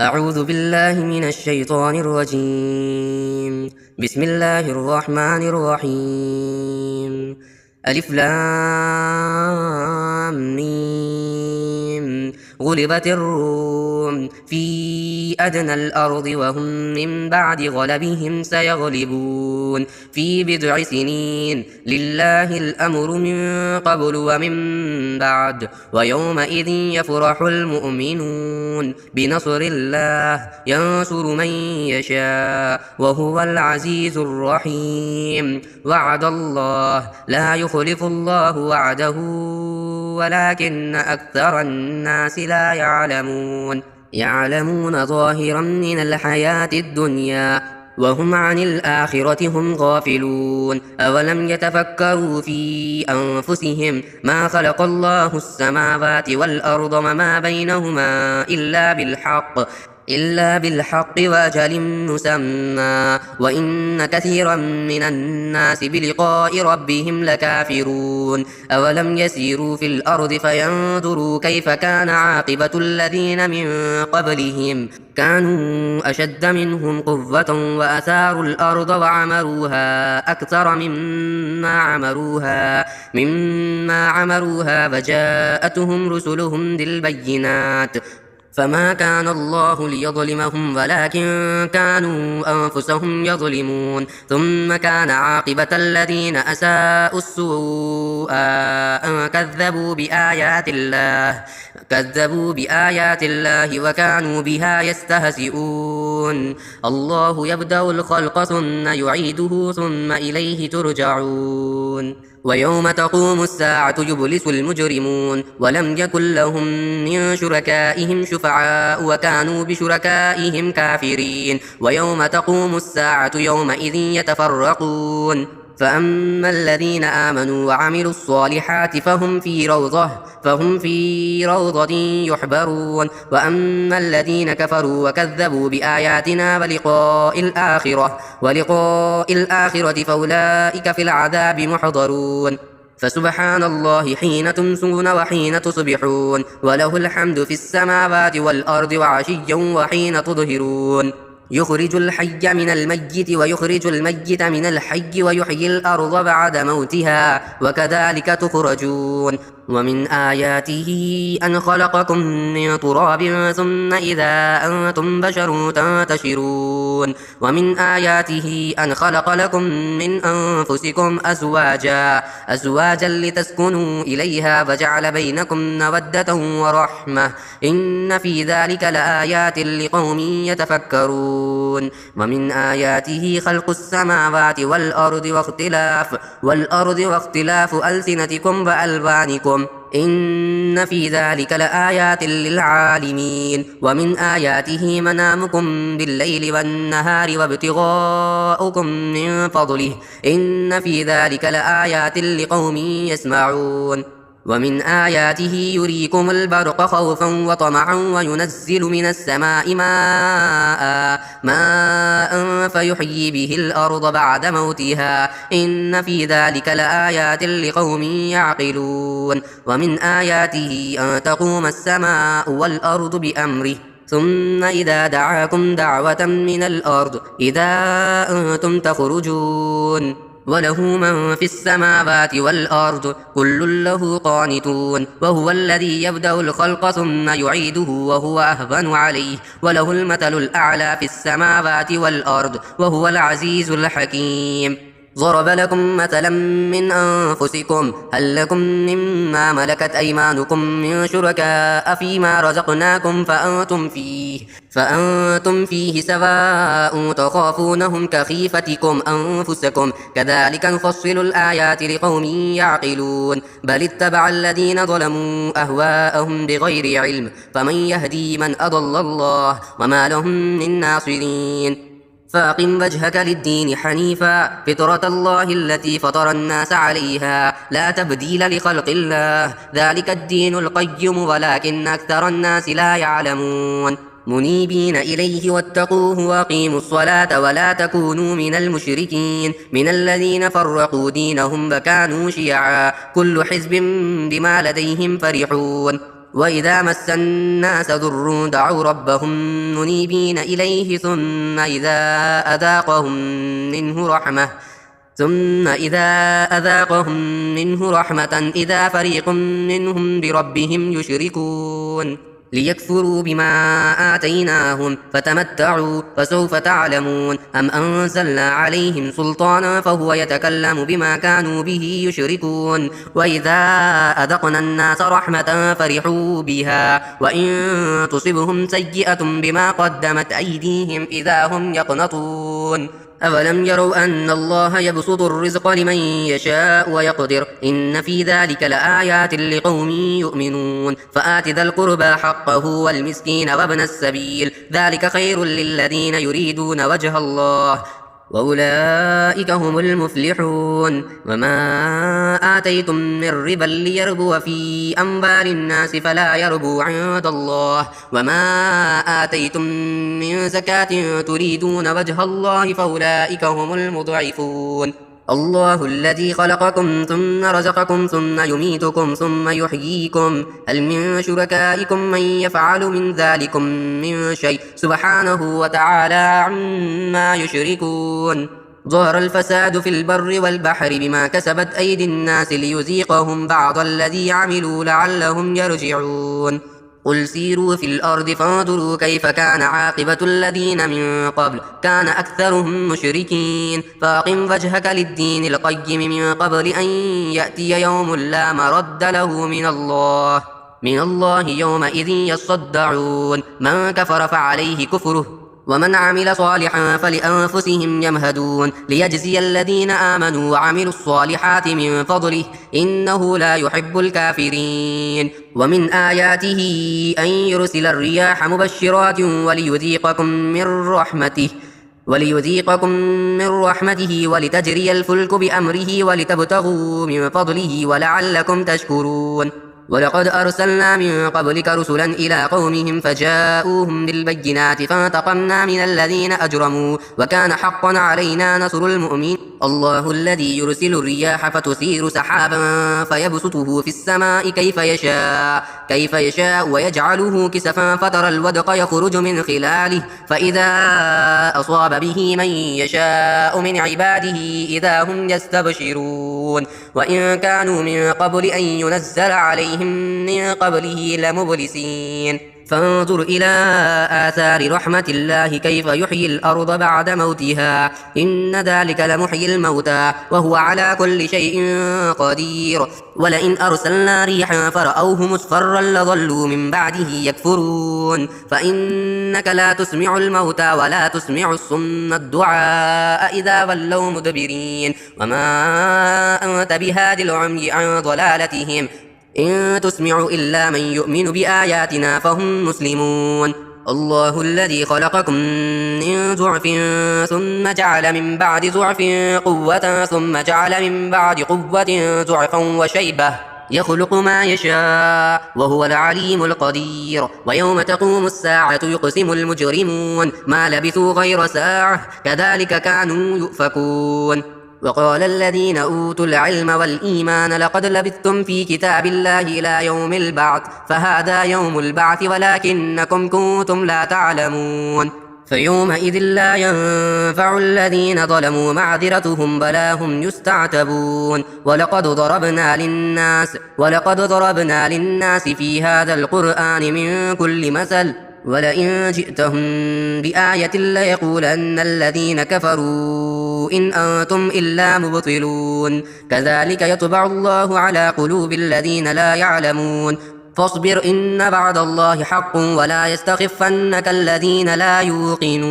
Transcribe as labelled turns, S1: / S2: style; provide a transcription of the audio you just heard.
S1: أعوذ بالله من الشيطان الرجيم. بسم الله الرحمن الرحيم. ألف لام ميم. غلبت الروم في أدنى الأرض وهم من بعد غلبهم سيغلبون في بضع سنين. لله الأمر من قبل ومن بعد ويومئذ يفرح المؤمنون بنصر الله ينصر من يشاء وهو العزيز الرحيم. وعد الله لا يخلف الله وعده ولكن أكثر الناس لا يعلمون ظاهرا من الحياة الدنيا وهم عن الآخرة هم غافلون. أولم يتفكروا في أنفسهم ما خلق الله السماوات والأرض وما بينهما إلا بالحق وأجل مسمى وإن كثيرا من الناس بلقاء ربهم لكافرون. أولم يسيروا في الأرض فينظروا كيف كان عاقبة الذين من قبلهم كانوا أشد منهم قوة وأثاروا الأرض وعمروها أكثر مما عمروها فجاءتهم رسلهم بالبينات فما كان الله ليظلمهم ولكن كانوا أنفسهم يظلمون. ثم كان عاقبة الذين أساءوا السوء أن كذبوا بآيات الله وكانوا بها يستهزئون. الله يبدأ الخلق ثم يعيده ثم إليه ترجعون. ويوم تقوم الساعة يبلس المجرمون ولم يكن لهم من شركائهم شفعاء وكانوا بشركائهم كافرين. ويوم تقوم الساعة يومئذ يتفرقون. فأما الذين آمنوا وعملوا الصالحات فهم في روضة يحبرون. وأما الذين كفروا وكذبوا بآياتنا ولقاء الآخرة فأولئك في العذاب محضرون. فسبحان الله حين تمسون وحين تصبحون وله الحمد في السماوات والأرض وعشيا وحين تظهرون. يخرج الحي من الميت ويخرج الميت من الحي ويحيي الأرض بعد موتها وكذلك تخرجون. ومن آياته أن خلقكم من تراب ثم إذا أنتم بشر تنتشرون. ومن آياته أن خلق لكم من أنفسكم أزواجا لتسكنوا إليها وجعل بينكم مودة ورحمة إن في ذلك لآيات لقوم يتفكرون. ومن آياته خلق السماوات والأرض واختلاف ألسنتكم وألوانكم إن في ذلك لآيات للعالمين. ومن آياته منامكم بالليل والنهار وابتغاؤكم من فضله إن في ذلك لآيات لقوم يسمعون. ومن آياته يريكم البرق خوفا وطمعا وينزل من السماء ماء فيحيي به الأرض بعد موتها إن في ذلك لآيات لقوم يعقلون. ومن آياته أن تقوم السماء والأرض بأمره ثم إذا دعاكم دعوة من الأرض إذا أنتم تخرجون. وله من في السماوات والأرض كل له قانتون. وهو الذي يبدأ الخلق ثم يعيده وهو أهون عليه وله المثل الأعلى في السماوات والأرض وهو العزيز الحكيم. ضرب لكم مثلا من أنفسكم هل لكم مما ملكت أيمانكم من شركاء فيما رزقناكم فأنتم فيه سواء تخافونهم كخيفتكم أنفسكم كذلك نفصل الآيات لقوم يعقلون. بل اتبع الذين ظلموا أهواءهم بغير علم فمن يهدي من أضل الله وما لهم من ناصرين. فأقم وجهك للدين حنيفا فطرة الله التي فطر الناس عليها لا تبديل لخلق الله ذلك الدين القيم ولكن أكثر الناس لا يعلمون. منيبين إليه واتقوه وأقيموا الصلاة ولا تكونوا من المشركين من الذين فرقوا دينهم وكانوا شيعا كل حزب بما لديهم فرحون. وإذا مس الناس ضر دعوا ربهم منيبين إليه ثم إذا أذاقهم منه رحمة إذا فريق منهم بربهم يشركون ليكفروا بما آتيناهم فتمتعوا فسوف تعلمون أم أنزلنا عليهم سلطانا فهو يتكلم بما كانوا به يشركون وإذا أذقنا الناس رحمة فرحوا بها وإن تصبهم سيئة بما قدمت أيديهم إذا هم يقنطون أولم يروا أن الله يبسط الرزق لمن يشاء ويقدر إن في ذلك لآيات لقوم يؤمنون فآت ذا القربى حقه والمسكين وابن السبيل ذلك خير للذين يريدون وجه الله وأولئك هم المفلحون وما آتيتم من ربا ليربو في أموال الناس فلا يربو عند الله وما آتيتم من زكاة تريدون وجه الله فأولئك هم المضعفون الله الذي خلقكم ثم رزقكم ثم يميتكم ثم يحييكم هل من شركائكم من يفعل من ذلكم من شيء سبحانه وتعالى عما يشركون ظهر الفساد في البر والبحر بما كسبت أيدي الناس ليذيقهم بعض الذي عملوا لعلهم يرجعون قل سيروا في الأرض فانظروا كيف كان عاقبة الذين من قبل كان أكثرهم مشركين فأقم وجهك للدين القيم من قبل أن يأتي يوم لا مرد له من الله يومئذ يصدعون من كفر فعليه كفره ومن عمل صالحا فلأنفسهم يمهدون ليجزي الذين آمنوا وعملوا الصالحات من فضله إنه لا يحب الكافرين ومن آياته أن يرسل الرياح مبشرات وليذيقكم من رحمته ولتجري الفلك بأمره ولتبتغوا من فضله ولعلكم تشكرون ولقد أرسلنا من قبلك رسلا إلى قومهم فجاءوهم بالبينات فانتقمنا من الذين أجرموا وكان حقا علينا نصر المؤمنين الله الذي يرسل الرياح فتثير سحابا فيبسطه في السماء كيف يشاء ويجعله كسفا فترى الودق يخرج من خلاله فإذا أصاب به من يشاء من عباده إذا هم يستبشرون وإن كانوا من قبل أن ينزل عليهم من قبله لمبلسين فانظر إلى آثار رحمة الله كيف يحيي الأرض بعد موتها إن ذلك لمحيي الموتى وهو على كل شيء قدير ولئن أرسلنا ريحا فرأوه مصفرا لظلوا من بعده يكفرون فإنك لا تسمع الموتى ولا تسمع الصم الدعاء إذا ولوا مدبرين وما أنت بهاد العمي عن ضلالتهم إن تسمع إلا من يؤمن بآياتنا فهم مسلمون الله الذي خلقكم من ضعف ثم جعل من بعد ضعف قوة ثم جعل من بعد قوة ضعفا وشيبة يخلق ما يشاء وهو العليم القدير ويوم تقوم الساعة يقسم المجرمون ما لبثوا غير ساعة كذلك كانوا يؤفكون وقال الذين أوتوا العلم والإيمان لقد لبثتم في كتاب الله إلى يوم البعث فهذا يوم البعث ولكنكم كنتم لا تعلمون فيومئذ لا ينفع الذين ظلموا معذرتهم بلا هم يستعتبون ولقد ضربنا للناس في هذا القرآن من كل مثل ولئن جئتهم بآية ليقولن الذين كفروا إن أنتم إلا مبطلون كذلك يطبع الله على قلوب الذين لا يعلمون فاصبر إن وعد الله حق ولا يستخفنك الذين لا يوقنون